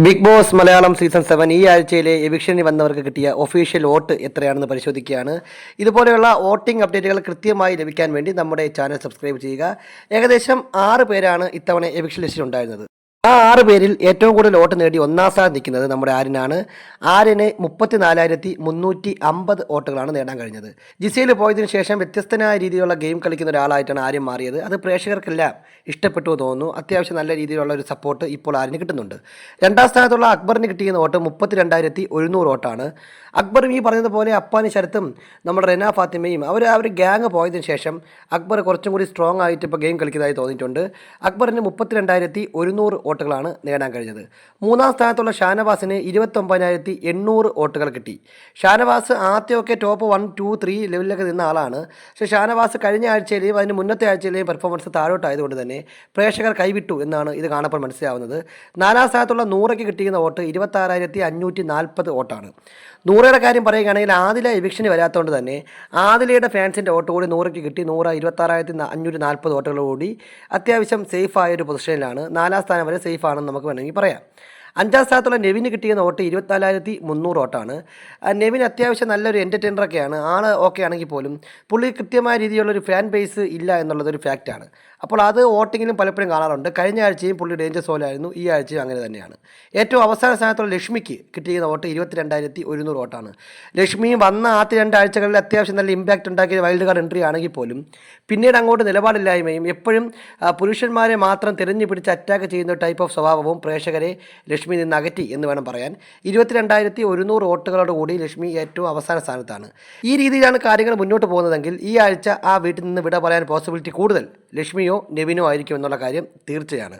Big boss Malayalam season 7 ഈ ആഴ്ചയിലെ എവിക്ഷനിൽ വന്നവർക്ക് കിട്ടിയ ഒഫീഷ്യൽ വോട്ട് എത്രയാണെന്ന് പരിശോധിക്കുകയാണ്. ഇതുപോലെയുള്ള വോട്ടിംഗ് അപ്ഡേറ്റുകൾ കൃത്യമായി ലഭിക്കാൻ വേണ്ടി നമ്മുടെ ചാനൽ സബ്സ്ക്രൈബ് ചെയ്യുക. ഏകദേശം 6 പേരാണ് ഇത്തവണ എവിക്ഷൻ ലിസ്റ്റിൽ ഉണ്ടായിരുന്നത്. ആ 6 പേരിൽ ഏറ്റവും കൂടുതൽ വോട്ട് നേടി ഒന്നാം സ്ഥാനം നിൽക്കുന്നത് നമ്മുടെ ആര്യനാണ്. ആര്യന് 34,350 വോട്ടുകളാണ് നേടാൻ കഴിഞ്ഞത്. ജിസയിൽ പോയതിനു ശേഷം വ്യത്യസ്തമായ രീതിയിലുള്ള ഗെയിം കളിക്കുന്ന ഒരാളായിട്ടാണ് ആര്യൻ മാറിയത്. അത് പ്രേക്ഷകർക്കെല്ലാം ഇഷ്ടപ്പെട്ടു തോന്നുന്നു. അത്യാവശ്യം നല്ല രീതിയിലുള്ള ഒരു സപ്പോർട്ട് ഇപ്പോൾ ആര്യന് കിട്ടുന്നുണ്ട്. രണ്ടാം സ്ഥാനത്തുള്ള അക്ബറിന് കിട്ടിയ വോട്ട് 32,100 വോട്ടാണ്. അക്ബറും ഈ പറഞ്ഞതുപോലെ അപ്പാനി ശരത്തും നമ്മുടെ റെന ഫാത്തിമയും അവർ ഗ്യാങ് പോയതിനു ശേഷം അക്ബർ കുറച്ചും കൂടി സ്ട്രോങ് ആയിട്ട് ഇപ്പോൾ ഗെയിം കളിക്കുന്നതായി തോന്നിയിട്ടുണ്ട്. അക്ബറിന് 32,100 വോട്ടുകളാണ് നേടാൻ കഴിഞ്ഞത്. മൂന്നാം സ്ഥാനത്തുള്ള ഷാനവാസിന് 29,800 വോട്ടുകൾ കിട്ടി. ഷാനവാസ് ആദ്യമൊക്കെ ടോപ്പ് 1, 2, 3 ലെവലിലൊക്കെ നിന്ന ആളാണ്. പക്ഷേ ഷാനവാസ് കഴിഞ്ഞ ആഴ്ചയിലെയും അതിന് മുന്നത്തെ ആഴ്ചയിലെയും പെർഫോമൻസ് താഴോട്ടായതുകൊണ്ട് തന്നെ പ്രേക്ഷകർ കൈവിട്ടു എന്നാണ് ഇത് കാണപ്പോൾ മനസ്സിലാവുന്നത്. നാലാം സ്ഥാനത്തുള്ള നൂറയ്ക്ക് കിട്ടിയിരുന്ന വോട്ട് 26,540 വോട്ടാണ്. നൂറയുടെ കാര്യം പറയുകയാണെങ്കിൽ ആദില എവിക്ഷന് വരാത്തതുകൊണ്ട് തന്നെ ആദിലയുടെ ഫാൻസിൻ്റെ വോട്ട് കൂടി നൂറയ്ക്ക് കിട്ടി. 26,540 വോട്ടുകളോടുകൂടി അത്യാവശ്യം സേഫായ ഒരു പൊസിഷനിലാണ്. നാലാം സ്ഥാനം വരെ സേഫ് ആണെന്ന് നമുക്ക് വേണമെങ്കിൽ പറയാം. അഞ്ചാം സ്ഥാനത്തുള്ള നെവിന് കിട്ടിയ വോട്ട് 24,300 വോട്ടാണ്. നെവിൻ അത്യാവശ്യം നല്ലൊരു എൻ്റർടൈനറൊക്കെയാണ്. ആൾ ഓക്കെ ആണെങ്കിൽ പോലും പുള്ളി കൃത്യമായ രീതിയിലുള്ളൊരു ഫാൻ ബേസ് ഇല്ല എന്നുള്ളതൊരു ഫാക്റ്റാണ്. അപ്പോൾ അത് വോട്ടിങ്ങിലും പലപ്പോഴും കാണാറുണ്ട്. കഴിഞ്ഞ ആഴ്ചയും പുള്ളി ഡേഞ്ചർ സോലായിരുന്നു, ഈ ആഴ്ചയും അങ്ങനെ തന്നെയാണ്. ഏറ്റവും അവസാന സ്ഥാനത്തുള്ള ലക്ഷ്മിക്ക് കിട്ടിയ വോട്ട് 22,100 വോട്ടാണ്. ലക്ഷ്മിയും വന്ന ആദ്യ 2 ആഴ്ചകളിൽ അത്യാവശ്യം നല്ല ഇമ്പാക്റ്റ് ഉണ്ടാക്കിയ വൈൽഡ് കാർഡ് എൻട്രി ആണെങ്കിൽ പോലും പിന്നീട് അങ്ങോട്ട് നിലപാടില്ലായ്മയും എപ്പോഴും പുരുഷന്മാരെ മാത്രം തിരഞ്ഞു പിടിച്ച് അറ്റാക്ക് ചെയ്യുന്ന ടൈപ്പ് ഓഫ് സ്വഭാവവും പ്രേക്ഷകരെ ലക്ഷ്മി നിന്ന് അകറ്റി എന്ന് വേണം പറയാൻ. 22,100 വോട്ടുകളോടുകൂടി ലക്ഷ്മി ഏറ്റവും അവസാന സ്ഥാനത്താണ്. ഈ രീതിയിലാണ് കാര്യങ്ങൾ മുന്നോട്ട് പോകുന്നതെങ്കിൽ ഈ ആഴ്ച ആ വീട്ടിൽ നിന്ന് വിട പറയാൻ പോസിബിലിറ്റി കൂടുതൽ ലക്ഷ്മിയോ നെവിനോ ആയിരിക്കും എന്നുള്ള കാര്യം തീർച്ചയാണ്.